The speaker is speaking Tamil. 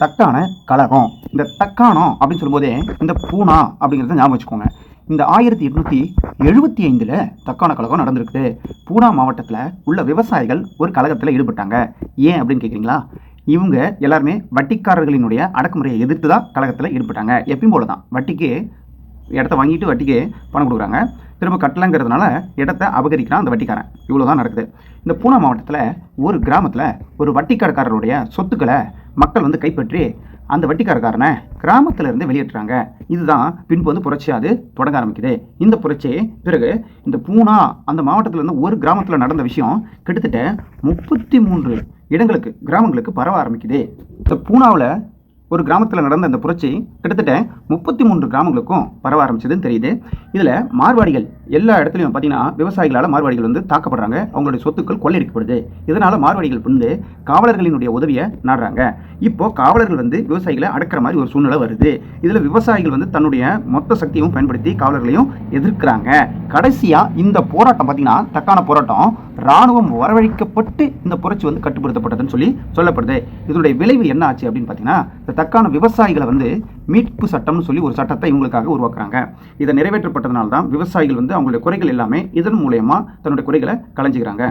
தக்கான கழகம். இந்த தக்காணம் அப்படின்னு சொல்லும்போதே இந்த பூனா அப்படிங்கிறத ஞாபகம் வச்சுக்கோங்க. இந்த 1875 தக்கான கழகம் நடந்திருக்குது. பூனா மாவட்டத்தில் உள்ள விவசாயிகள் ஒரு கழகத்தில் ஈடுபட்டாங்க. ஏன் அப்படின்னு கேட்குறீங்களா? இவங்க எல்லாருமே வட்டிக்காரர்களினுடைய அடக்குமுறையை எதிர்த்து தான் கழகத்தில் ஈடுபட்டாங்க. எப்பயும் போல தான் வட்டிக்கு இடத்த வாங்கிட்டு வட்டிக்கு பணம் கொடுக்குறாங்க. திரும்ப கட்டலங்கிறதுனால இடத்த அபகரிக்கிறான் அந்த வட்டிக்காரன். இவ்வளோ தான் நடக்குது. இந்த பூனா மாவட்டத்தில் ஒரு கிராமத்தில் ஒரு வட்டிக்காரருடைய சொத்துக்களை மக்கள் வந்து கைப்பற்றி அந்த வட்டிக்காரனை கிராமத்தில் இருந்து வெளியேற்றுறாங்க. இதுதான் பின்பு வந்து புரட்சியாது தொடங்க ஆரம்பிக்குது. இந்த புரட்சி பிறகு இந்த பூனா அந்த மாவட்டத்தில் இருந்து ஒரு கிராமத்தில் நடந்த விஷயம் கிட்டத்தட்ட 33 இடங்களுக்கு கிராமங்களுக்கு பரவ ஆரம்பிக்குது. இந்த பூனாவில் ஒரு கிராமத்தில் நடந்த அந்த புரட்சி கிட்டத்தட்ட 33 கிராமங்களுக்கும் பரவ ஆரம்பிச்சதுன்னு தெரியுது. இதில் மார்வாடிகள் எல்லா இடத்துலையும் பார்த்தீங்கன்னா விவசாயிகளால் மார்வாடிகள் வந்து தாக்கப்படுறாங்க. அவங்களுடைய சொத்துக்கள் கொள்ளையடிக்கப்படுது. இதனால் மார்வாடிகள் வந்து காவலர்களினுடைய உதவியை நாடுறாங்க. இப்போ காவலர்கள் வந்து விவசாயிகளை அடக்கிற மாதிரி ஒரு சூழ்நிலை வருது. இதில் விவசாயிகள் வந்து தன்னுடைய மொத்த சக்தியும் பயன்படுத்தி காவலர்களையும் எதிர்க்கிறாங்க. கடைசியாக இந்த போராட்டம் பார்த்தீங்கன்னா தக்கான போராட்டம் இராணுவம் வரவழைக்கப்பட்டு இந்த புரட்சி வந்து கட்டுப்படுத்தப்பட்டதுன்னு சொல்லி சொல்லப்படுது. இதனுடைய விளைவு என்ன ஆச்சு அப்படின்னு பார்த்தீங்கன்னா இந்த தக்கான விவசாயிகளை வந்து மீட்பு சட்டம்னு சொல்லி ஒரு சட்டத்தை இவங்களுக்காக உருவாக்குறாங்க. இதை நிறைவேற்றப்பட்டதுனால தான் விவசாயிகள் வந்து அவங்களுடைய குறைகள் எல்லாமே இதன் மூலயமா தன்னுடைய குறைகளை களைஞ்சிக்கிறாங்க.